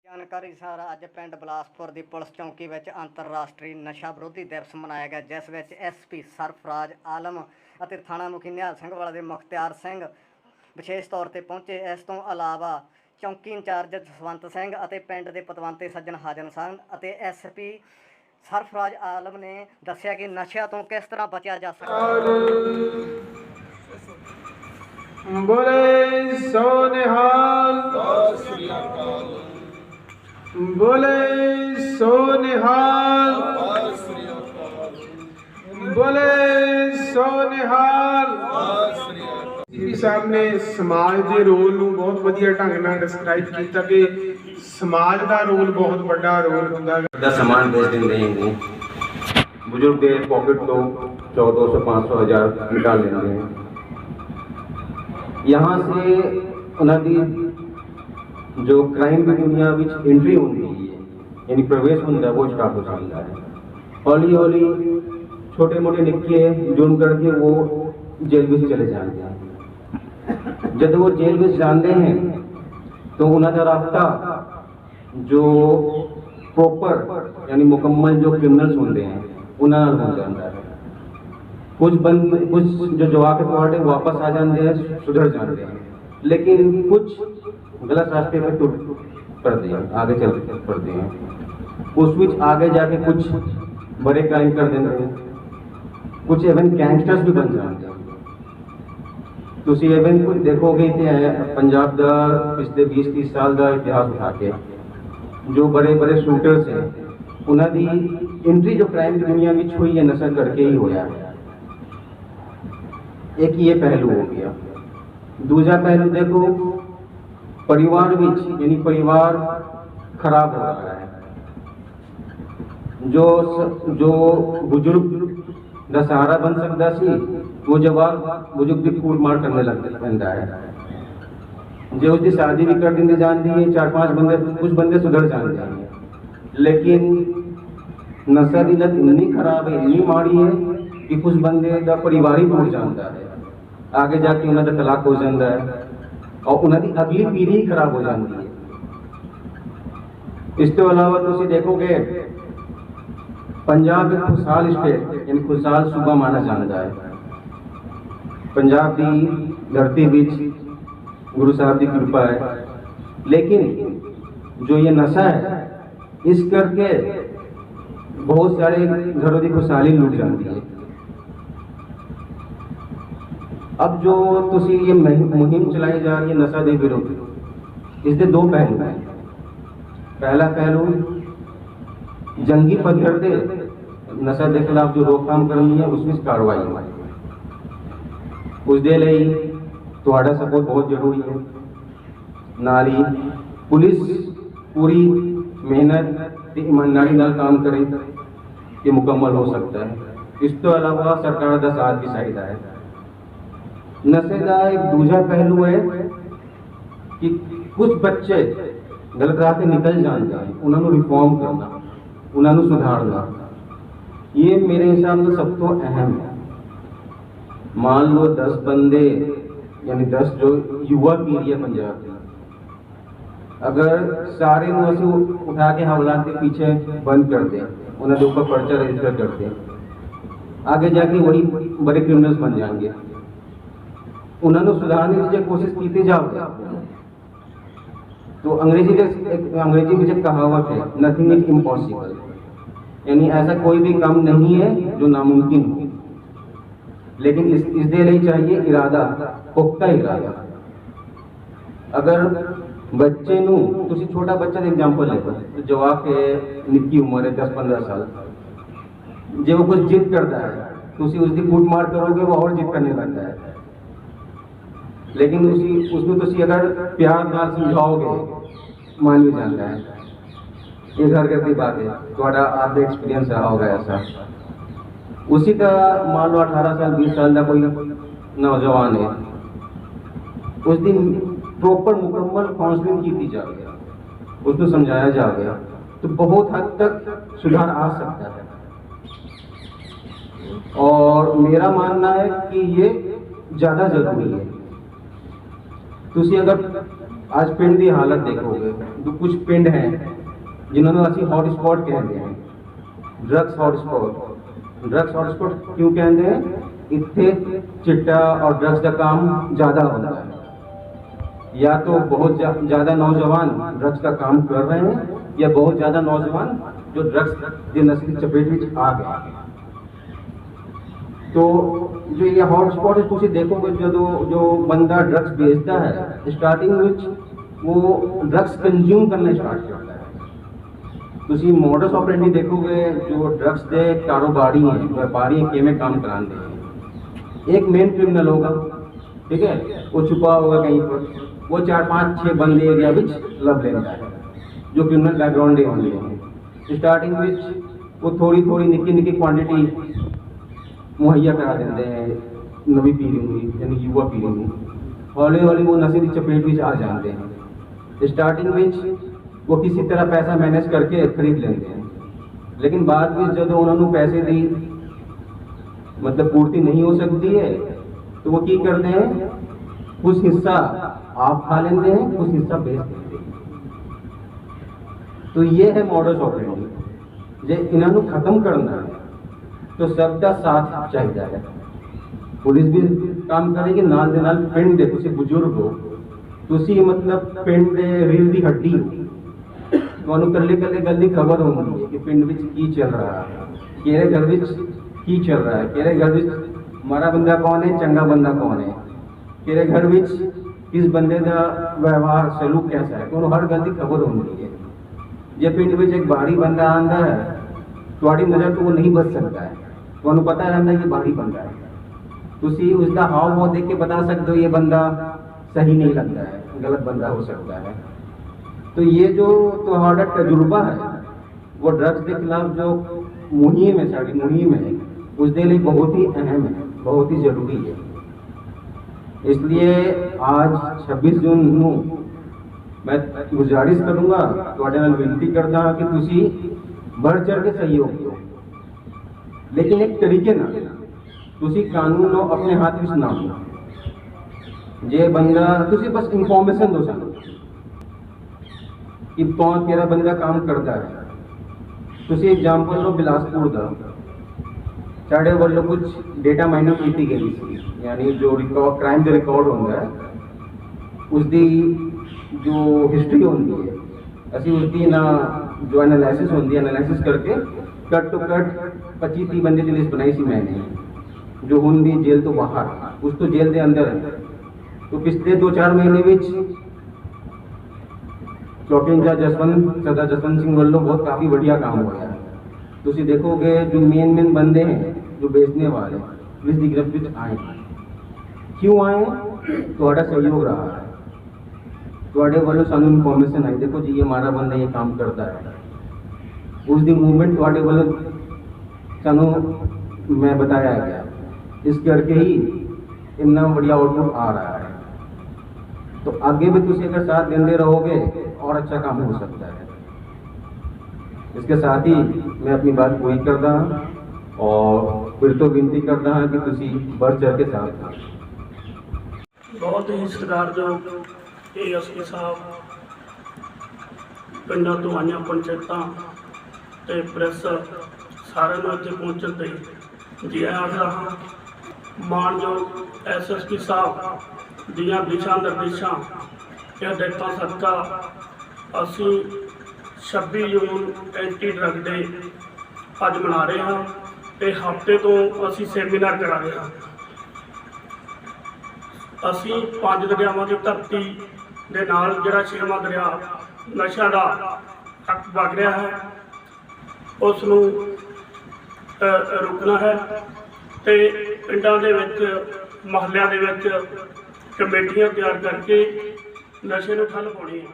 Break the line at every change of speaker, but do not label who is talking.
जानकारी अनुसार अज पिंड बिलासपुर की पुलिस चौकी में अंतरराष्ट्रीय नशा विरोधी दिवस मनाया गया, जिस में SP सरफराज आलम और थाना मुखी निहाल सिंह वाला के मुख्तियार सिंह विशेष तौर पर पहुंचे। इस तो अलावा चौकी इंचार्ज जसवंत सिंह और पिंड के पतवंते सज्जन हाजर सन। SP सरफराज आलम ने दस्सिया कि नशा तो किस तरह बचा जा सकता है।
बोले सो निहाल, बोले सो निहाल, बोले सो निहाल। जी साहब ने समाज के रोल नूं बहुत वधिया ढंग नाल डिस्क्राइब किया कि समाज का रोल बहुत बड़ा रोल होंदा है।
सामान बेच देंगे बुजुर्ग के पॉकेट तो 1400-500 हज़ार निकाल लेंगे। यहाँ से उन्होंने जो क्राइम की दुनिया में एंट्री होती है यानी प्रवेश होता है वो स्टार्ट हो सकता है। हौली हौली छोटे मोटे निक्के जुर्म करके वो जेल में चले जाते हैं। जब वो जेल में जाते हैं तो उन्होंने रास्ता जो प्रॉपर यानी मुकम्मल जो क्रिमिनल्स होते हैं उन्होंने हो जाता है। कुछ जो जवाब के वापस आ जाते हैं, सुधर जाते हैं, लेकिन कुछ गलत रास्ते पे टूट पड़ते हैं, आगे चल पड़ते हैं। उस बीच आगे जाके कुछ बड़े क्राइम कर देते हैं, कुछ इवन गैंगस्टर्स भी बन जाते हैं। तुसी इवन कुछ देखोगे कि पंजाब का पिछले 20-30 साल का इतिहास उठा के जो बड़े बड़े शूटर्स हैं उन्होंने एंट्री जो क्राइम की दुनिया में हुई है नशा करके ही होया है। एक ये पहलू हो गया। दूसरा पहलू देखो परिवार में यानी परिवार खराब हो रहा है। जो बुजुर्ग का सहारा बन सकता सी वो जवाब बुजुर्ग भी कूट मार करने लग पैदा है। जो उसकी शादी भी कर देंगे जानती है, 4-5 बंदे कुछ बंदे सुधर जाते हैं, लेकिन नशा की लत इतनी खराब है, इतनी माड़ी है कि कुछ बंदे का परिवार ही टूट जाता है। आगे जाके उन्होंने तलाक हो जाता है और उन्होंने अगली पीढ़ी खराब हो जाती है। इस तो अलावा तुम देखोगे पंजाब एक खुशहाल स्टेट यानी खुशहाल सूबा माना जाता है। पंजाब की धरती बीच गुरु साहब की कृपा है, लेकिन जो ये नशा है इस करके बहुत सारे घरों की खुशहाली लुट जाती है। अब जो तुसी ये मुहिम चलाई जा रही है नशा के विरुद्ध, इसके 2 पहलू हैं। पहला पहलू जंगी पद्धर से नशा के खिलाफ जो रोकथाम करनी है उसमें कार्रवाई उसके लिए तुहाड़ा सपोर्ट बहुत जरूरी है। नाल ही पुलिस पूरी मेहनत ईमानदारी नाल काम करे कि मुकम्मल हो सकता है। इस तो अलावा सरकार का साथ भी चाहिए है। नशे का एक दूसरा पहलू है कि कुछ बच्चे गलत राह से निकल जाते हैं, उन्होंने रिफॉर्म करना, उन्होंने सुधारना, ये मेरे हिसाब से सब तो अहम है। मान लो 10 बंदे यानी 10 जो युवा पीढ़ी है पंजाब की, अगर सारे उठा के हवालात के पीछे बंद कर दें, उन्हें ऊपर पर्चा रजिस्टर कर दें, आगे जाके वही बड़े क्रिमिनल्स बन जाएंगे। उन्होंने सुधारने की कोशिश की जाओगे तो अंग्रेजी में जब कहावत है नथिंग इज इम्पॉसिबल, यानी ऐसा कोई भी काम नहीं है जो नामुमकिन हो, लेकिन इसके लिए चाहिए इरादा, पुख्ता इरादा। अगर बच्चे नू तुसी छोटा बच्चा का एग्जाम्पल ले तो जवाब के निक्की उम्र है 10-15 साल, जो वो कुछ जिद करता है तुसी उसकी कूट मार करोगे वो और जिद करने लगता है। लेकिन उसमें तुसी अगर प्यार नाल समझाओगे मान भी जाता है। ये घर घर की बात है, थोड़ा आपका एक्सपीरियंस रहा होगा ऐसा। उसी तरह मान लो 18 साल 20 साल का कोई नौजवान है, उस दिन प्रॉपर मुकम्मल काउंसलिंग की जाएगी, उसको समझाया जाएगा तो बहुत हद तक सुधार आ सकता है। और मेरा मानना है कि ये ज़्यादा जरूरी है। तुसी अगर आज पिंड की हालत देखोगे तो कुछ पिंड हैं जिन्होंने असी हॉटस्पॉट कहते हैं, ड्रग्स हॉटस्पॉट क्यों कहते हैं? इतने चिट्टा और ड्रग्स का काम ज़्यादा होता है, या तो बहुत ज़्यादा नौजवान ड्रग्स का काम कर रहे हैं या बहुत ज़्यादा नौजवान जो ड्रग्स के नशे की चपेट में आ गए। तो जो ये हॉटस्पॉट है तुम देखोगे जो बंदा ड्रग्स बेचता है स्टार्टिंग में वो ड्रग्स कंज्यूम करना स्टार्ट करता है। तुम मॉडस ऑपरेंडी देखोगे जो ड्रग्स के कारोबारी हैं, व्यापारी हैं, किमें काम कराते हैं। एक मेन क्रिमिनल होगा, ठीक है, वो छुपा होगा कहीं पर, वो 4-5-6 बंदे एरिया में लब लेता है जो क्रिमिनल बैकग्राउंड होंगे हैं। स्टार्टिंग में वो थोड़ी निक्की क्वांटिटी मुहैया करा देते हैं नवी पीढ़ी में, यानी युवा पीढ़ी में। हौली हौली वो नशे की चपेट में आ जाते हैं। स्टार्टिंग में वो किसी तरह पैसा मैनेज करके खरीद लेते हैं, लेकिन बाद में जब उन्होंने पैसे दी मतलब पूर्ति नहीं हो सकती है तो वो क्या करते हैं, कुछ हिस्सा आप खा लेते हैं, कुछ हिस्सा बेच देते हैं। तो ये है मॉडस ऑपरेंडी। जे इन्होंने खत्म करना है तो सबका साथ चाहिए है। पुलिस भी काम करेगी, नाल दे नाल पिंड दे तुसी बुजुर्ग हो, तुसी मतलब पिंड दे रीढ़ दी हड्डी हो, ਤੁਹਾਨੂੰ ਕੱਲੇ ਗੱਲ ਦੀ ਖਬਰ ਹੋਣੀ ਹੈ ਕਿ ਪਿੰਡ ਵਿੱਚ ਕੀ ਚੱਲ ਰਿਹਾ ਹੈ, ਕਿਹੜੇ ਘਰ ਵਿੱਚ ਕੀ ਚੱਲ ਰਿਹਾ ਹੈ, ਕਿਹੜੇ ਘਰ ਵਿੱਚ ਮਾੜਾ ਬੰਦਾ ਕੌਣ ਹੈ, ਚੰਗਾ ਬੰਦਾ ਕੌਣ ਹੈ, ਕਿਹੜੇ ਘਰ ਵਿੱਚ किस बंदे का व्यवहार सलूक कैसा है, तो हर गल की खबर होनी है। जे पिंड में एक बाहरी बंदा आंदा है थोड़ी नज़र तो वो नहीं बच सकता है, तो पता रहता है कि बाहरी बंदा है, तुसी उसका हाव भाव देख के बता सकते हो ये बंदा सही नहीं लगता है, गलत बंदा हो सकता है। तो ये जो तुम्हारा तजुर्बा है वो ड्रग्स के खिलाफ जो मुहिम है, साड़ी मुहिम है, उसके लिए बहुत ही अहम है, बहुत ही ज़रूरी है। इसलिए आज 26 जून ਨੂੰ मैं गुजारिश करूँगा, ਤੁਹਾਡੇ ਨਾਲ विनती करदा कि तुसी बढ़ चढ़ के सहयोग दो, लेकिन एक तरीके ना तुसी कानून लो अपने हाथ में ना लो। जे बंदा तुसी बस इंफॉर्मेशन दो सानू कि कौन केड़ा बंदा काम करता है। तुसी एग्जाम्पल लो बिलासपुर का, साढ़े वालों कुछ डेटा माइनर की गई थी, यानी जो रिकॉर्ड क्राइम के रिकॉर्ड होंगे उसकी जो हिस्ट्री होती है असी उसकी ना जो एनालिसिस होती है, एनालिसिस करके कट टू कट 25-30 बंदे की लिस्ट बनाई सी मैंने, जो हुन भी जेल तो बाहर, कुछ तो जेल के अंदर है। तो पिछले 2-4 महीने में चौकी इंचार्ज सरदार जसवंत सिंह वालों बहुत काफ़ी बढ़िया काम हुआ है। तुम देखोगे जो मेन बंदे हैं जो बेचने वाले पुलिस की गिरफ्त में आए, क्यों आए? थोड़ा सहयोग रहा है, थोड़े वालों सानू इन्फॉर्मेशन आई, देखो जी ये हमारा बंदा ये काम करता है, उस दिन मूवमेंट थोड़े वालों सानू मैं बताया गया, इस करके ही इतना बढ़िया आउटपुट आ रहा है। तो आगे भी तुम अगर साथ देते रहोगे और अच्छा काम हो सकता है। इसके साथ ही मैं अपनी बात पूरी करता हूँ और फिर तो विनती करता हूँ कि तुसी बढ़ चढ़ के साथ
बहुत ही सत्कारयोग एएसपी साहब, पिंडों तो आईया पंचायतां ते प्रेस सारे इतने पहुँचने ते जी आखदा हाँ। मानयोग एसएसपी साहब दियां दिशा निर्देशों हिदायतों सदका असी 26 जून एंटी ड्रग डे अज मना रहे हैं। ते हफ्ते तो असी सैमीनार करा रहे हैं। असी 5 दरियावां की धरती दे नाल जिहड़ा 6वां दरिया नशा का वग रहा है उसनूं रोकना है। ते पिंडां दे विच महल्लियां दे विच कमेटियां तैयार करके नशे नूं ठल पाउणी है।